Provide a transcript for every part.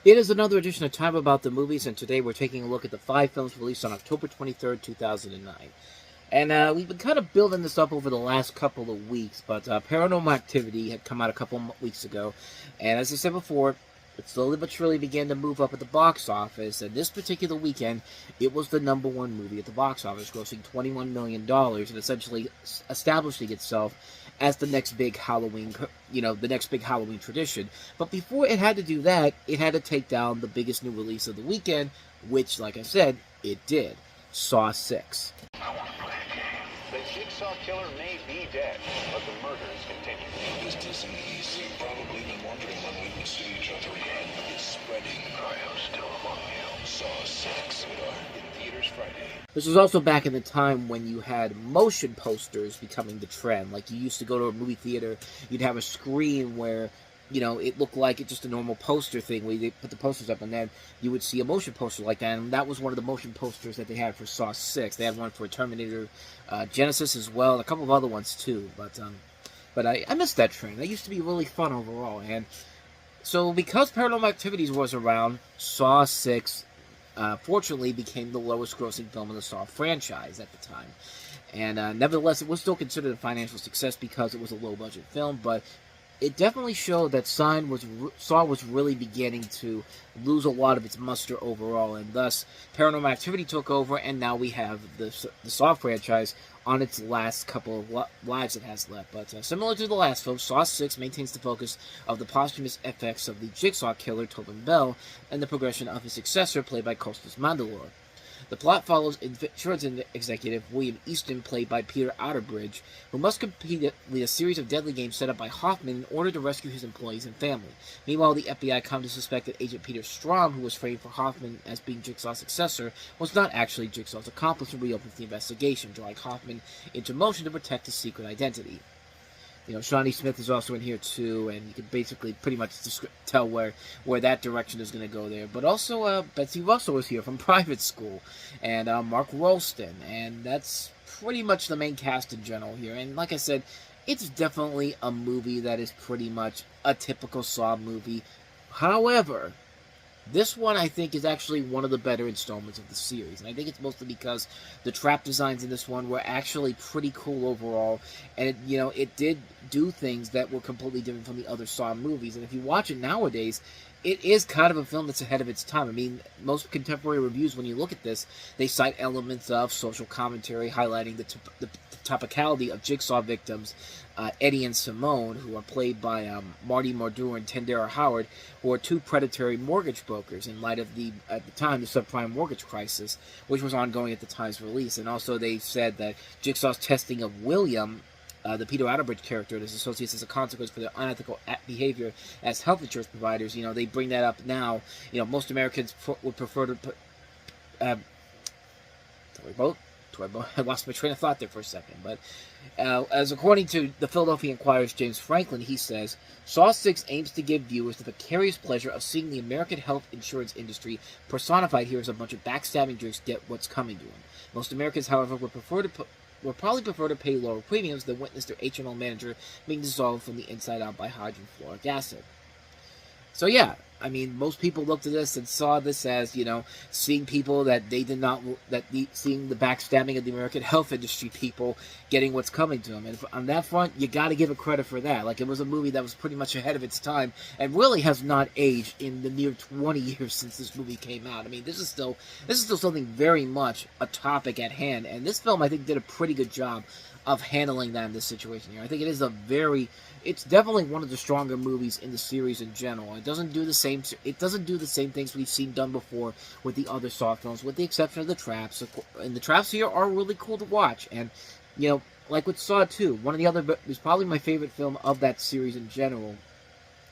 It is another edition of Time About the Movies, and today we're taking a look at the 5 films released on October 23rd, 2009. And we've been kind of building this up over the last couple of weeks, but Paranormal Activity had come out a couple weeks ago, and as I said before, it slowly but surely began to move up at the box office, and this particular weekend, it was the #1 movie at the box office, grossing $21 million, and essentially establishing itself as the next big Halloween, the next big Halloween tradition. But before it had to do that, it had to take down the biggest new release of the weekend, which, like I said, it did. Saw 6. I want to play a game. The Jigsaw Killer may be dead, but the murders continue. This disease, you've probably been wondering when we would see each other again. It's spreading. I am still among you. Saw 6 in theaters Friday. This was also back in the time when you had motion posters becoming the trend. Like, you used to go to a movie theater, you'd have a screen where, it looked like it's just a normal poster thing where they put the posters up, and then you would see a motion poster like that, and that was one of the motion posters that they had for Saw 6. They had one for Terminator Genesis as well, and a couple of other ones too, but I missed that trend. That used to be really fun overall, and so because Paranormal Activities was around, Saw 6 fortunately became the lowest grossing film in the Saw franchise at the time. And nevertheless, it was still considered a financial success because it was a low-budget film, but it definitely showed that Saw was really beginning to lose a lot of its muster overall, and thus Paranormal Activity took over, and now we have the Saw franchise on its last couple of lives it has left. But similar to the last film, Saw 6 maintains the focus of the posthumous effects of the Jigsaw Killer, Tobin Bell, and the progression of his successor, played by Costas Mandylor. The plot follows insurance executive William Easton, played by Peter Outerbridge, who must compete with a series of deadly games set up by Hoffman in order to rescue his employees and family. Meanwhile, the FBI come to suspect that Agent Peter Strom, who was framed for Hoffman as being Jigsaw's successor, was not actually Jigsaw's accomplice, and reopens the investigation, drawing Hoffman into motion to protect his secret identity. Shawnee Smith is also in here too, and you can basically pretty much tell where that direction is going to go there. But also, Betsy Russell is here from Private School, and Mark Rolston, and that's pretty much the main cast in general here. And like I said, it's definitely a movie that is pretty much a typical Saw movie. However, this one, I think, is actually one of the better installments of the series. And I think it's mostly because the trap designs in this one were actually pretty cool overall. And, it did do things that were completely different from the other Saw movies. And if you watch it nowadays, it is kind of a film that's ahead of its time. I mean, most contemporary reviews, when you look at this, they cite elements of social commentary, highlighting the topicality of Jigsaw victims, Eddie and Simone, who are played by Marty Mordour and Tendera Howard, who are two predatory mortgage brokers in light of at the time, the subprime mortgage crisis, which was ongoing at the time's release. And also they said that Jigsaw's testing of William, the Peter Outerbridge character, and his associates as a consequence for their unethical behavior as health insurance providers, they bring that up now. Most Americans would prefer to put... I lost my train of thought there for a second, but as according to the Philadelphia Inquirer's James Franklin, he says, Saw 6 aims to give viewers the vicarious pleasure of seeing the American health insurance industry personified here as a bunch of backstabbing jerks get what's coming to them. Most Americans, however, would probably prefer to pay lower premiums than witness their HMO manager being dissolved from the inside out by hydrofluoric acid. So yeah, I mean, most people looked at this and saw this as, seeing people that they did not, seeing the backstabbing of the American health industry people getting what's coming to them. And on that front, you got to give it credit for that. Like, it was a movie that was pretty much ahead of its time and really has not aged in the near 20 years since this movie came out. I mean, this is still something very much a topic at hand. And this film, I think, did a pretty good job of handling that in this situation here. I think it's definitely one of the stronger movies in the series in general. It doesn't do the same things we've seen done before with the other Saw films, with the exception of the traps. And the traps here are really cool to watch. And, like with Saw 2, one of the other, it was probably my favorite film of that series in general.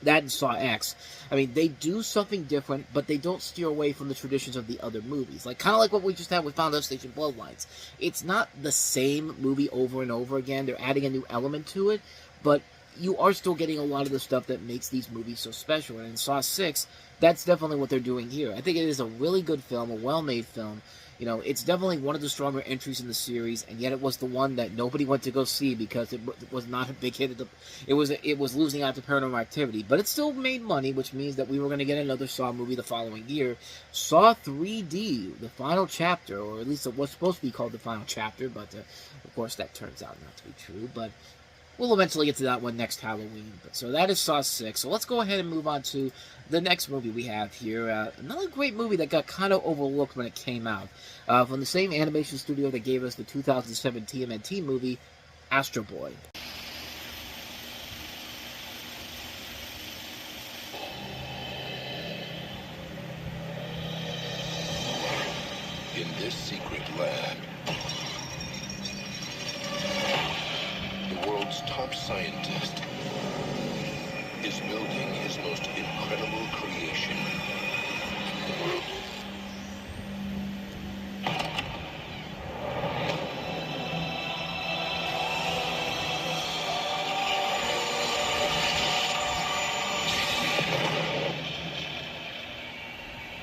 That and Saw X. I mean, they do something different, but they don't steer away from the traditions of the other movies. Kind of like what we just had with Final Destination Bloodlines. It's not the same movie over and over again. They're adding a new element to it, but you are still getting a lot of the stuff that makes these movies so special. And in Saw 6, that's definitely what they're doing here. I think it is a really good film, a well-made film. You know, it's definitely one of the stronger entries in the series, and yet it was the one that nobody went to go see because it was not a big hit. It was losing out to Paranormal Activity, but it still made money, which means that we were going to get another Saw movie the following year. Saw 3D, the final chapter, or at least it was supposed to be called the final chapter, but of course that turns out not to be true. But we'll eventually get to that one next Halloween. So that is Saw 6. So let's go ahead and move on to the next movie we have here. Another great movie that got kind of overlooked when it came out. From the same animation studio that gave us the 2007 TMNT movie, Astro Boy. In this secret lab, the world's top scientist is building his most incredible creation.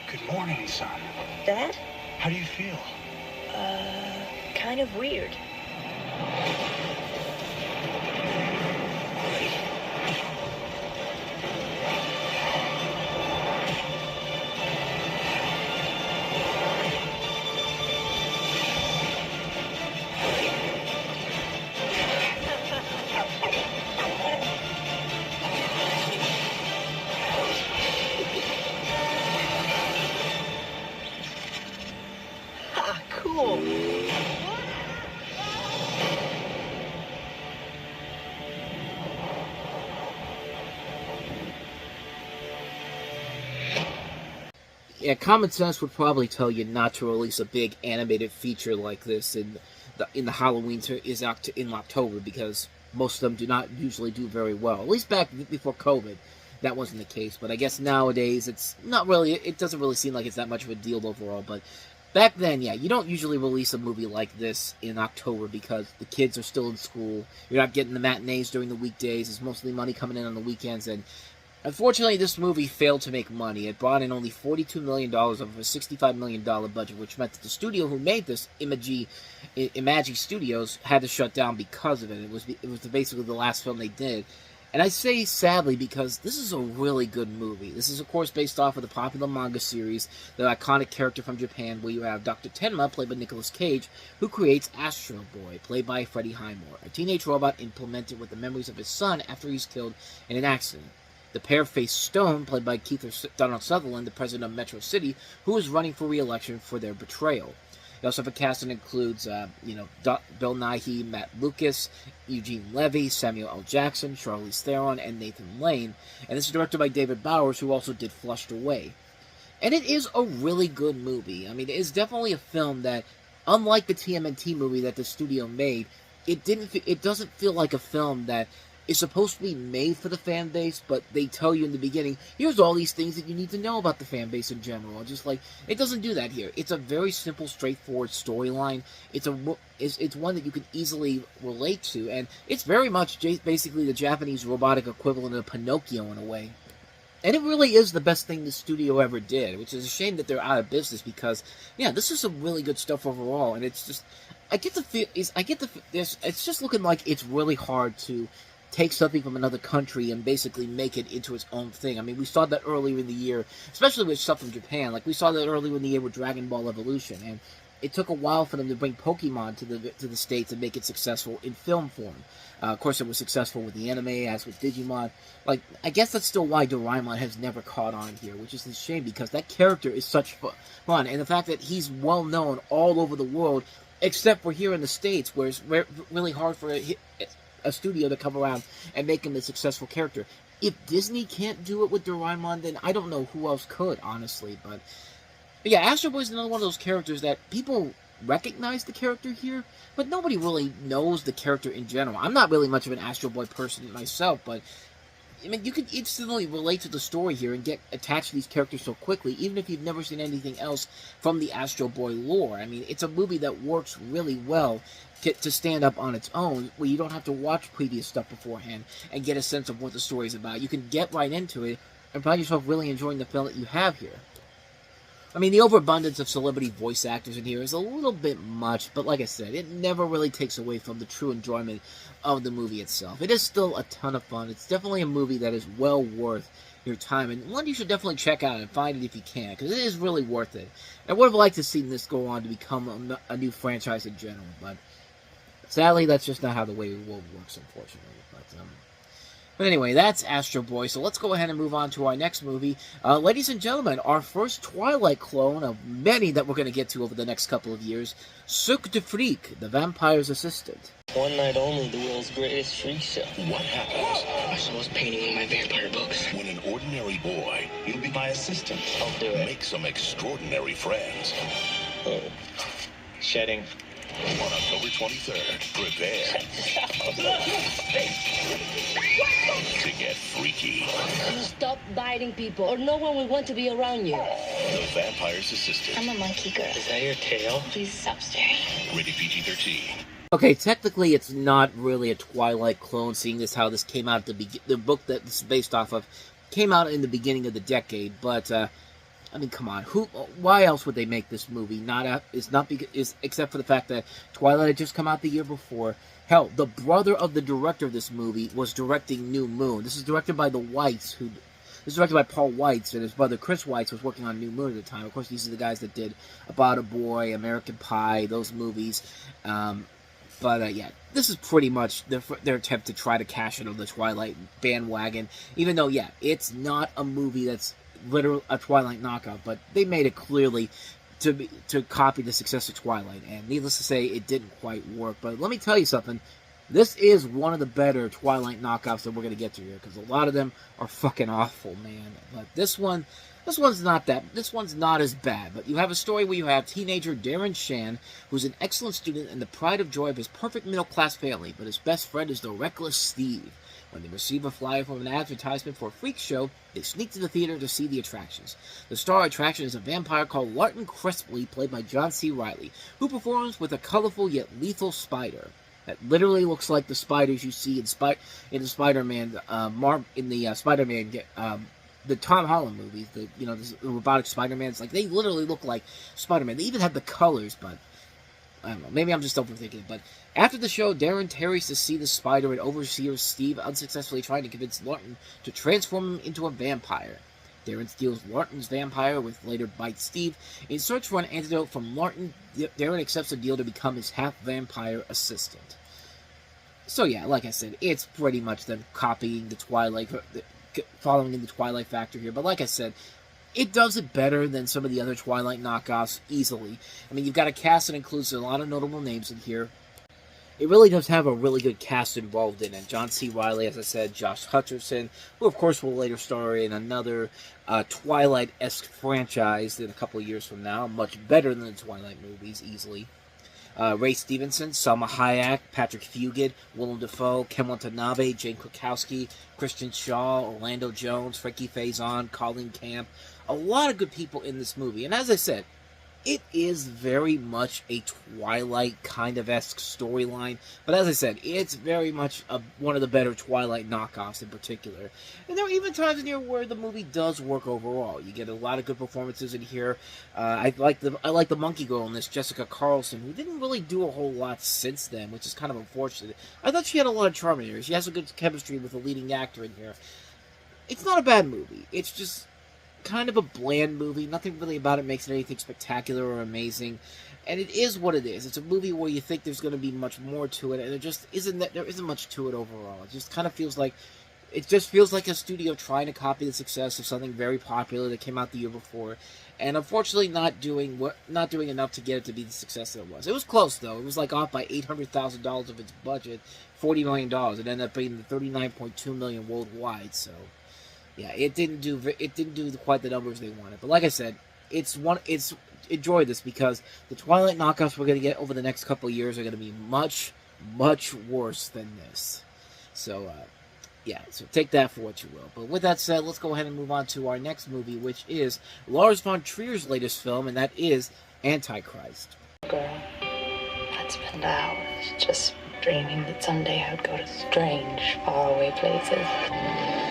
Good morning, son. Dad? How do you feel? Kind of weird. Ha, cool. Yeah, common sense would probably tell you not to release a big animated feature like this in the Halloween in October, because most of them do not usually do very well. At least back before COVID, that wasn't the case. But I guess nowadays it's not really. It doesn't really seem like it's that much of a deal overall. But back then, yeah, you don't usually release a movie like this in October because the kids are still in school. You're not getting the matinees during the weekdays. It's mostly money coming in on the weekends, and unfortunately, this movie failed to make money. It brought in only $42 million of a $65 million budget, which meant that the studio who made this, Imagi Studios, had to shut down because of it. It was basically the last film they did. And I say sadly because this is a really good movie. This is, of course, based off of the popular manga series, the iconic character from Japan, where you have Dr. Tenma, played by Nicolas Cage, who creates Astro Boy, played by Freddie Highmore, a teenage robot implemented with the memories of his son after he's killed in an accident. The pair-faced Stone, played by Donald Sutherland, the president of Metro City, who is running for re-election for their betrayal. You also have a cast that includes, Bill Nighy, Matt Lucas, Eugene Levy, Samuel L. Jackson, Charlize Theron, and Nathan Lane. And this is directed by David Bowers, who also did Flushed Away. And it is a really good movie. I mean, it is definitely a film that, unlike the TMNT movie that the studio made, it doesn't feel like a film that is supposed to be made for the fan base, but they tell you in the beginning, here's all these things that you need to know about the fan base in general. Just like, it doesn't do that here. It's a very simple, straightforward storyline. It's one that you can easily relate to, and it's very much basically the Japanese robotic equivalent of Pinocchio in a way. And it really is the best thing the studio ever did, which is a shame that they're out of business because, yeah, this is some really good stuff overall, and it's just, it's just looking like it's really hard to take something from another country and basically make it into its own thing. I mean, we saw that earlier in the year, especially with stuff from Japan. Like, we saw that earlier in the year with Dragon Ball Evolution, and it took a while for them to bring Pokemon to the States and make it successful in film form. Of course, it was successful with the anime, as with Digimon. Like, I guess that's still why Doraemon has never caught on here, which is a shame, because that character is such fun, and the fact that he's well-known all over the world, except for here in the States, where it's really hard for a studio to come around and make him a successful character. If Disney can't do it with Doraemon, then I don't know who else could, honestly. But yeah, Astro Boy is another one of those characters that people recognize the character here, but nobody really knows the character in general. I'm not really much of an Astro Boy person myself, but I mean, you can instantly relate to the story here and get attached to these characters so quickly, even if you've never seen anything else from the Astro Boy lore. I mean, it's a movie that works really well to stand up on its own, where you don't have to watch previous stuff beforehand and get a sense of what the story's about. You can get right into it and find yourself really enjoying the film that you have here. I mean, the overabundance of celebrity voice actors in here is a little bit much, but like I said, it never really takes away from the true enjoyment of the movie itself. It is still a ton of fun. It's definitely a movie that is well worth your time, and one you should definitely check out and find it if you can, because it is really worth it. I would have liked to see this go on to become a new franchise in general, but sadly, that's just not how the way the world works, unfortunately. But anyway, that's Astro Boy, so let's go ahead and move on to our next movie. Ladies and gentlemen, our first Twilight clone of many that we're going to get to over the next couple of years, Cirque du Freak, the vampire's assistant. One night only, the world's greatest freak show. What happens I saw us painting one of my vampire books. when an ordinary boy, You'll be my assistant. I'll do it. makes some extraordinary friends? Oh. Shedding. On October 23rd, prepare to get freaky. Stop biting people, or no one will want to be around you. The Vampire's Assistant. I'm a monkey girl. Is that your tail? Please stop staring. Rated PG-13. Okay, technically it's not really a Twilight clone, seeing as how this came out at the book that this is based off of came out in the beginning of the decade, but I mean, come on, why else would they make this movie? Except for the fact that Twilight had just come out the year before. Hell, the brother of the director of this movie was directing New Moon. This is directed by the Whites, this is directed by Paul Weitz, and his brother Chris Weitz was working on New Moon at the time. Of course, these are the guys that did About a Boy, American Pie, those movies. Yeah, this is pretty much their attempt to try to cash in on the Twilight bandwagon. Even though, yeah, it's not a movie that's literally a Twilight knockoff, but they made it clearly to copy the success of Twilight, and needless to say, it didn't quite work. But let me tell you something. This is one of the better Twilight knockoffs that we're going to get to here, because a lot of them are fucking awful, man. But this one's not as bad. But you have a story where you have teenager Darren Shan, who's an excellent student and the pride of joy of his perfect middle-class family, but his best friend is the reckless Steve. When they receive a flyer from an advertisement for a freak show, they sneak to the theater to see the attractions. The star attraction is a vampire called Larton Crespley, played by John C. Reilly, who performs with a colorful yet lethal spider that literally looks like the spiders you see in the Spider-Man, the Tom Holland movies. The robotic Spider-Mans, like they literally look like Spider-Man. They even have the colors, but I don't know. Maybe I'm just overthinking it. But after the show, Darren tarries to see the spider and overseer Steve unsuccessfully trying to convince Larton to transform him into a vampire. Darren steals Larton's vampire, with later bites Steve. In search for an antidote from Larton, Darren accepts a deal to become his half-vampire assistant. So yeah, like I said, it's pretty much them copying the Twilight, following in the Twilight factor here. But like I said, it does it better than some of the other Twilight knockoffs, easily. I mean, you've got a cast that includes a lot of notable names in here. It really does have a really good cast involved in it. John C. Reilly, as I said, Josh Hutcherson, who of course will later star in another Twilight-esque franchise in a couple of years from now, much better than the Twilight movies, easily. Ray Stevenson, Salma Hayek, Patrick Fugit, Willem Dafoe, Ken Watanabe, Jane Krakowski, Christian Shaw, Orlando Jones, Frankie Faison, Colleen Camp. A lot of good people in this movie. And as I said, it is very much a Twilight kind of esque storyline. But as I said, it's very much one of the better Twilight knockoffs in particular. And there are even times in here where the movie does work overall. You get a lot of good performances in here. I like the monkey girl in this, Jessica Carlson, who didn't really do a whole lot since then, which is kind of unfortunate. I thought she had a lot of charm in here. She has a good chemistry with the leading actor in here. It's not a bad movie. It's just kind of a bland movie. Nothing really about it makes it anything spectacular or amazing, and it is what it is. It's a movie where you think there's going to be much more to it, and there just isn't. There isn't much to it overall. It just kind of feels like a studio trying to copy the success of something very popular that came out the year before, and unfortunately not doing enough to get it to be the success that it was. It was close though. It was like off by $800,000 of its budget, $40 million. It ended up being the $39.2 million worldwide. So yeah, it didn't do quite the numbers they wanted. But like I said, enjoy this, because the Twilight knockoffs we're going to get over the next couple of years are going to be much, much worse than this. So, yeah, so take that for what you will. But with that said, let's go ahead and move on to our next movie, which is Lars von Trier's latest film, and that is Antichrist. Girl, I'd spend hours just dreaming that someday I would go to strange, faraway places.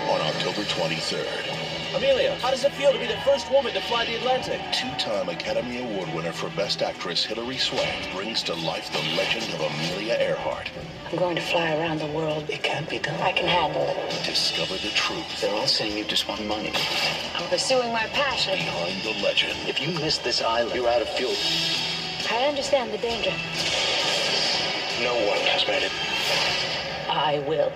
On October 23rd, Amelia, how does it feel to be the first woman to fly the Atlantic? Two-time Academy Award winner for Best Actress Hilary Swank brings to life the legend of Amelia Earhart. I'm going to fly around the world. It can't be done. I can handle it. Discover the truth They're all saying you just want money. I'm pursuing my passion. behind the legend. If you miss this island, you're out of fuel. I understand the danger. No one has made it. I will.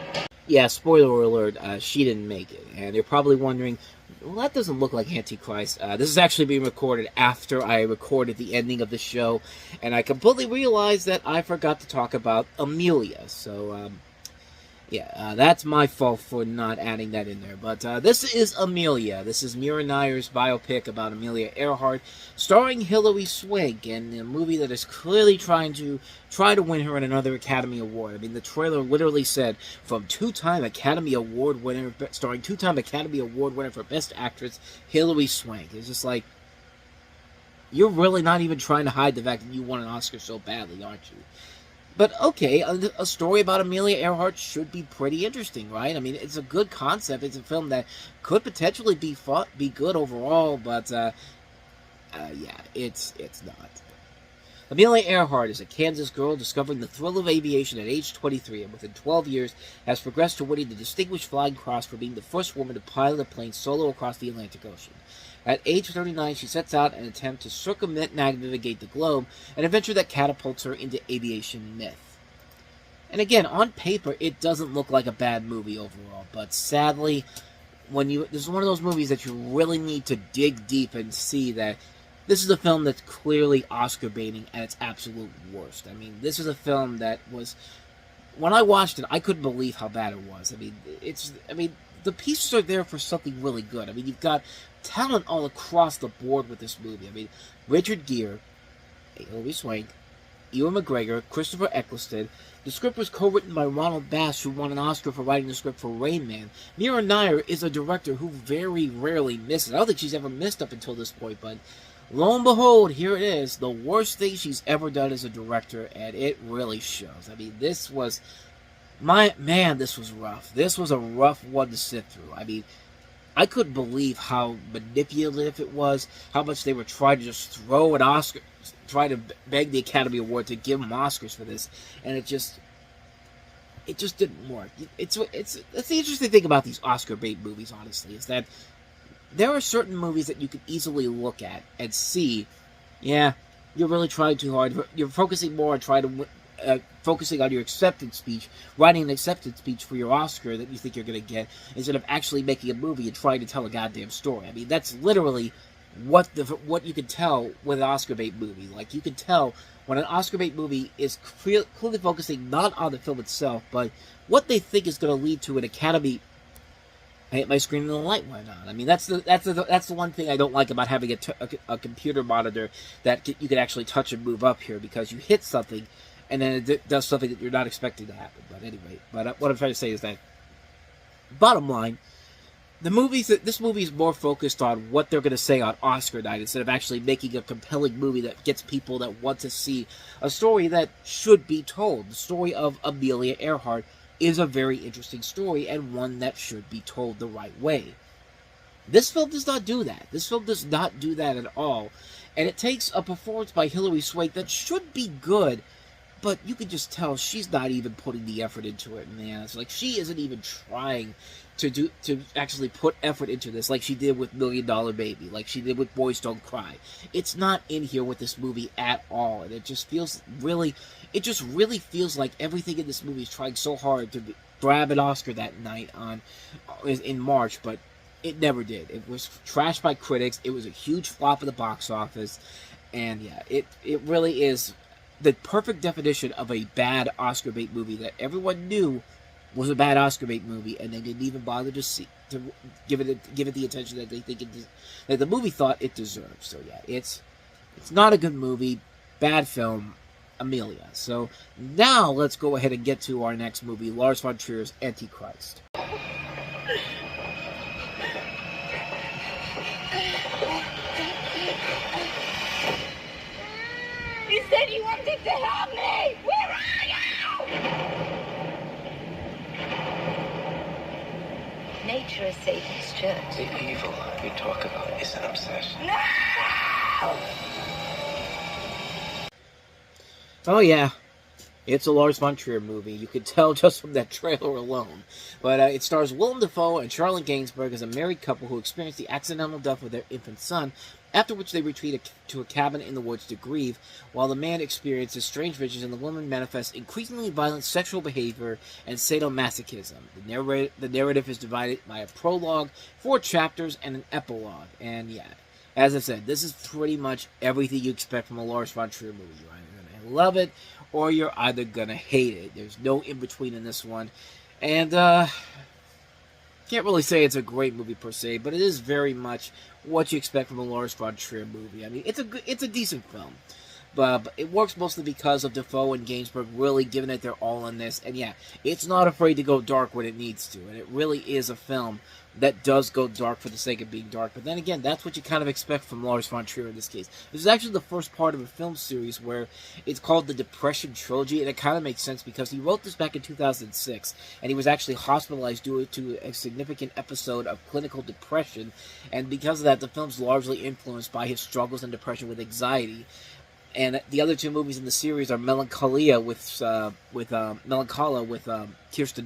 Yeah, spoiler alert, she didn't make it. And you're probably wondering, well, that doesn't look like Antichrist. This is actually being recorded after I recorded the ending of the show, and I completely realized that I forgot to talk about Amelia. So, that's my fault for not adding that in there. But this is Amelia. This is Mira Nair's biopic about Amelia Earhart, starring Hilary Swank, in a movie that is clearly trying to win her another Academy Award. I mean, the trailer literally said, from two-time Academy Award winner, starring two-time Academy Award winner for Best Actress, Hilary Swank. It's just like, you're really not even trying to hide the fact that you won an Oscar so badly, aren't you? But okay, a story about Amelia Earhart should be pretty interesting, right? I mean, it's a good concept. It's a film that could potentially be good overall, but it's not. Amelia Earhart is a Kansas girl discovering the thrill of aviation at age 23, and within 12 years has progressed to winning the Distinguished Flying Cross for being the first woman to pilot a plane solo across the Atlantic Ocean. At age 39, she sets out an attempt to circumnavigate the globe, an adventure that catapults her into aviation myth. And again, on paper, it doesn't look like a bad movie overall, but sadly, this is one of those movies that you really need to dig deep and see that this is a film that's clearly Oscar baiting at its absolute worst. I mean, this is a film that was, when I watched it, I couldn't believe how bad it was. I mean, the pieces are there for something really good. I mean, you've got talent all across the board with this movie. I mean, Richard Gere, Hilary Swank, Ewan McGregor, Christopher Eccleston. The script was co-written by Ronald Bass, who won an Oscar for writing the script for Rain Man. Mira Nair is a director who very rarely misses. I don't think she's ever missed up until this point, but lo and behold, here it is. The worst thing she's ever done as a director, and it really shows. I mean, this was this was rough. This was a rough one to sit through. I mean, I couldn't believe how manipulative it was, how much they were trying to just throw an Oscar, try to beg the Academy Award to give them Oscars for this, and it just didn't work. It's the interesting thing about these Oscar bait movies, honestly, is that there are certain movies that you can easily look at and see, yeah, you're really trying too hard. You're focusing more on focusing on your acceptance speech, writing an acceptance speech for your Oscar that you think you're going to get, instead of actually making a movie and trying to tell a goddamn story. I mean, that's literally what you can tell with an Oscar bait movie. Like, you can tell when an Oscar bait movie is clearly focusing not on the film itself, but what they think is going to lead to an Academy. I hit my screen and the light went on. I mean, that's the one thing I don't like about having a computer monitor that you can actually touch and move up here, because you hit something and then it does something that you're not expecting to happen. But anyway, what I'm trying to say is that, bottom line, this movie is more focused on what they're going to say on Oscar night, instead of actually making a compelling movie that gets people that want to see a story that should be told. The story of Amelia Earhart is a very interesting story, and one that should be told the right way. This film does not do that. This film does not do that at all. And it takes a performance by Hilary Swank that should be good, but you can just tell she's not even putting the effort into it, man. It's like she isn't even trying to actually put effort into this, like she did with $1 Million Baby, like she did with Boys Don't Cry. It's not in here with this movie at all, and it just really feels like everything in this movie is trying so hard to grab an Oscar that night in March, but it never did. It was trashed by critics. It was a huge flop at the box office, and yeah, it really is the perfect definition of a bad Oscar bait movie that everyone knew was a bad Oscar bait movie, and they didn't even bother to give it the attention that they think that the movie thought it deserved. So yeah, it's not a good movie, bad film, Amelia. So now let's go ahead and get to our next movie, Lars von Trier's Antichrist. You said you wanted to help me! Where are you? nature is Satan's church. The evil you talk about is an obsession. Oh yeah, it's a Lars von Trier movie. You could tell just from that trailer alone. But it stars Willem Dafoe and Charlotte Gainsbourg as a married couple who experience the accidental death of their infant son, after which they retreat to a cabin in the woods to grieve, while the man experiences strange visions and the woman manifests increasingly violent sexual behavior and sadomasochism. The narrative is divided by a prologue, 4 chapters, and an epilogue. And yeah, as I said, this is pretty much everything you expect from a Lars von Trier movie. You're either going to love it, or you're either going to hate it. There's no in-between in this one. And, can't really say it's a great movie per se, but it is very much what you expect from a Lars von Trier movie. I mean, it's a decent film, but it works mostly because of Dafoe and Gainsbourg really giving it their all in this. And yeah, it's not afraid to go dark when it needs to, and it really is a film that does go dark for the sake of being dark. But then again, that's what you kind of expect from Lars von Trier in this case. This is actually the first part of a film series where it's called the Depression Trilogy, and it kind of makes sense because he wrote this back in 2006, and he was actually hospitalized due to a significant episode of clinical depression, and because of that, the film's largely influenced by his struggles and depression with anxiety. And the other 2 movies in the series are Melancholia with Kirsten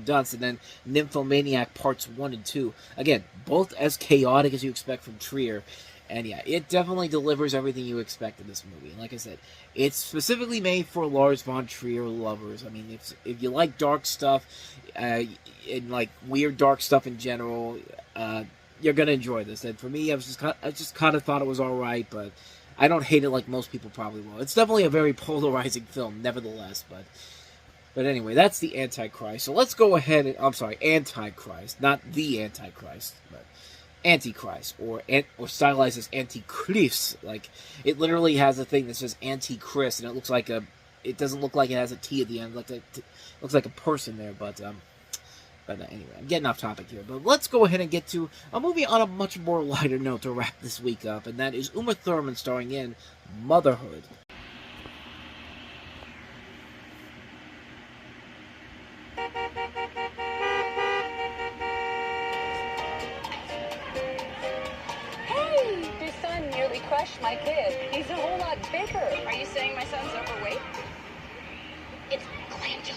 Dunst, and then Nymphomaniac Parts 1 and 2. Again, both as chaotic as you expect from Trier. And yeah, it definitely delivers everything you expect in this movie. And like I said, it's specifically made for Lars von Trier lovers. I mean, if you like dark stuff, and like weird dark stuff in general, you're gonna enjoy this. And for me, I just kind of thought it was all right, but I don't hate it like most people probably will. It's definitely a very polarizing film, nevertheless. But anyway, that's the Antichrist. So let's go ahead and Antichrist, not the Antichrist, but Antichrist, or stylized as Antichrist. Like, it literally has a thing that says Antichrist, and it doesn't look like it has a T at the end. It looks like a person there, but anyway, I'm getting off topic here. But let's go ahead and get to a movie on a much more lighter note to wrap this week up, and that is Uma Thurman starring in Motherhood. Hey, your son nearly crushed my kid. He's a whole lot bigger. Are you saying my son's overweight? It's glandular.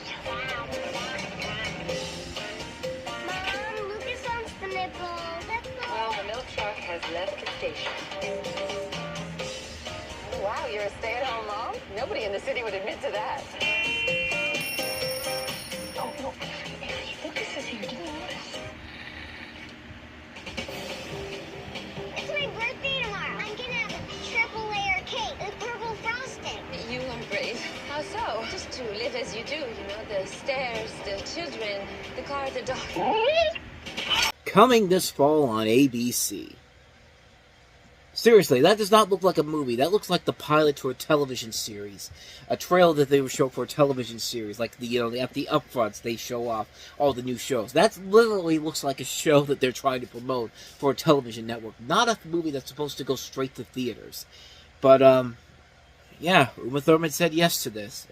Well, the milk truck has left the station. Oh, wow, you're a stay-at-home mom? Nobody in the city would admit to that. Oh, no, Avery, Lucas is here. Did you notice? It's my birthday tomorrow. I'm gonna have a triple layer cake with purple frosting. You are brave. How so? Just to live as you do, the stairs, the children, the car, the dog. Coming this fall on ABC. Seriously, that does not look like a movie. That looks like the pilot to a television series. A trailer that they would show for a television series. Like, at the upfronts, they show off all the new shows. That literally looks like a show that they're trying to promote for a television network. Not a movie that's supposed to go straight to theaters. But, yeah, Uma Thurman said yes to this.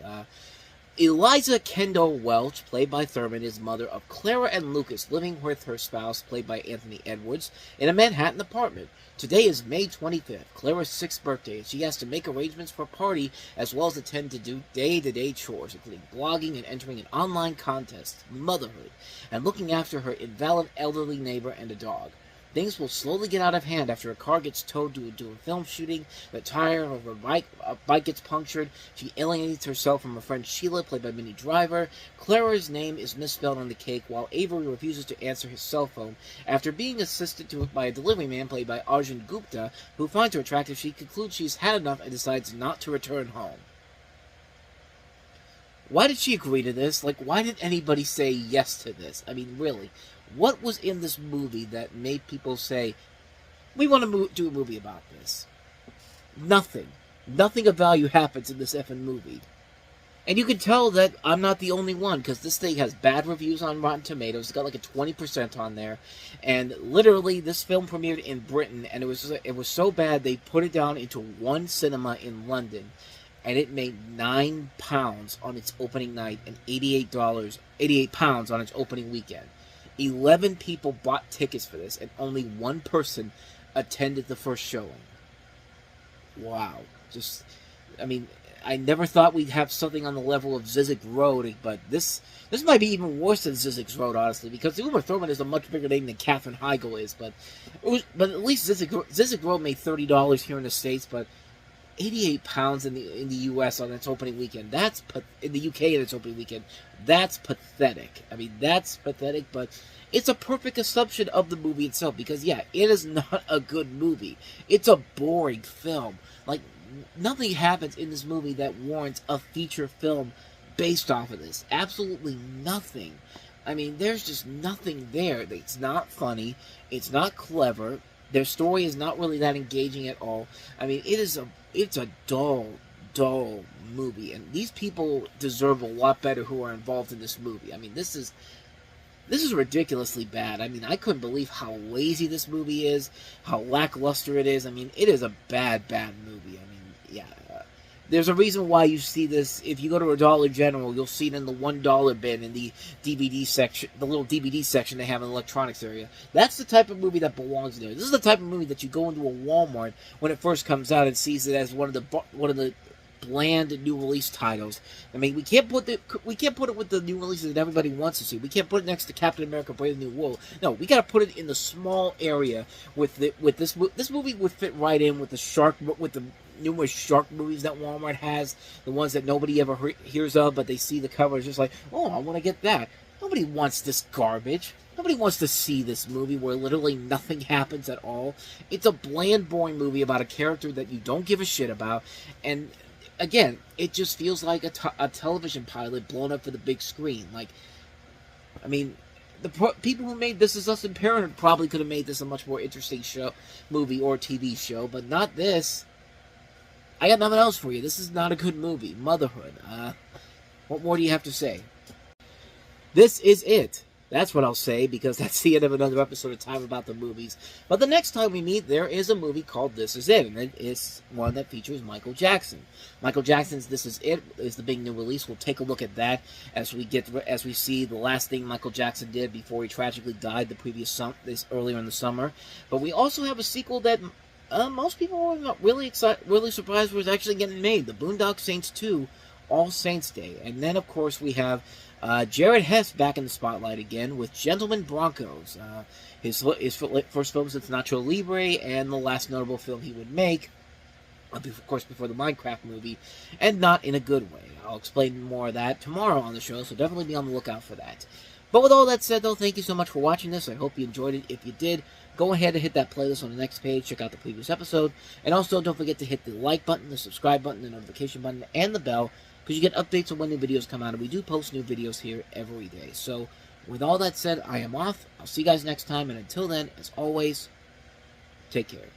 Eliza Kendall Welch, played by Thurman, is mother of Clara and Lucas, living with her spouse, played by Anthony Edwards, in a Manhattan apartment. Today is May 25th, Clara's 6th birthday, and she has to make arrangements for a party, as well as attend to do day-to-day chores, including blogging and entering an online contest, Motherhood, and looking after her invalid elderly neighbor and a dog. Things will slowly get out of hand after a car gets towed to a film shooting, the tire of her bike gets punctured, she alienates herself from her friend Sheila, played by Minnie Driver. Clara's name is misspelled on the cake, while Avery refuses to answer his cell phone after being assisted to by a delivery man, played by Arjun Gupta, who finds her attractive. She concludes she's had enough and decides not to return home. Why did she agree to this? Like, why did anybody say yes to this? I mean, really. What was in this movie that made people say, we want to do a movie about this? Nothing. Nothing of value happens in this effing movie. And you can tell that I'm not the only one, because this thing has bad reviews on Rotten Tomatoes. It's got like a 20% on there. And literally, this film premiered in Britain, and it was so bad, they put it down into one cinema in London. And it made £9 on its opening night, and £88 on its opening weekend. 11 people bought tickets for this, and only one person attended the first showing. Wow. Just, I mean, I never thought we'd have something on the level of Zizek Road, but this might be even worse than Zizek Road, honestly, because Uma Thurman is a much bigger name than Katherine Heigl is, but at least Zizek Road made $30 here in the States, but £88 in the US on its opening weekend. That's in the UK in its opening weekend. That's pathetic. I mean, that's pathetic, but it's a perfect assumption of the movie itself, because yeah, it is not a good movie. It's a boring film. Like, nothing happens in this movie that warrants a feature film based off of this. Absolutely nothing. I mean, there's just nothing there. It's not funny. It's not clever. Their story is not really that engaging at all. I mean, it's a dull movie, and these people deserve a lot better who are involved in this movie. I mean, this is ridiculously bad. I mean, I couldn't believe how lazy this movie is, how lackluster it is. I mean, it is a bad movie. I mean, yeah. There's a reason why you see this. If you go to a Dollar General, you'll see it in the $1 bin in the DVD section, the little DVD section they have in the electronics area. That's the type of movie that belongs there. This is the type of movie that you go into a Walmart when it first comes out and sees it as one of the bland new release titles. I mean, we can't put it with the new releases that everybody wants to see. We can't put it next to Captain America: Brave New World. No, we got to put it in the small area with this movie would fit right in with the numerous shark movies that Walmart has, the ones that nobody ever hears of, but they see the cover, it's just like, oh, I want to get that. Nobody wants this garbage. Nobody wants to see this movie where literally nothing happens at all. It's a bland, boring movie about a character that you don't give a shit about, and again, it just feels like a television pilot blown up for the big screen. Like, I mean, the people who made This Is Us and Parenthood probably could have made this a much more interesting movie or TV show, but not this. I got nothing else for you. This is not a good movie. Motherhood. What more do you have to say? This is it. That's what I'll say, because that's the end of another episode of Time About the Movies. But the next time we meet, there is a movie called This Is It, and it is one that features Michael Jackson. Michael Jackson's This Is It is the big new release. We'll take a look at that as we see the last thing Michael Jackson did before he tragically died earlier in the summer. But we also have a sequel that most people were not really surprised was actually getting made. The Boondock Saints 2, All Saints Day. And then, of course, we have Jared Hess back in the spotlight again with Gentlemen Broncos. His first film since Nacho Libre, and the last notable film he would make, of course, before the Minecraft movie, and not in a good way. I'll explain more of that tomorrow on the show, so definitely be on the lookout for that. But with all that said, though, thank you so much for watching this. I hope you enjoyed it. If you did, go ahead and hit that playlist on the next page. Check out the previous episode. And also, don't forget to hit the like button, the subscribe button, the notification button, and the bell, because you get updates on when new videos come out. And we do post new videos here every day. So, with all that said, I am off. I'll see you guys next time. And until then, as always, take care.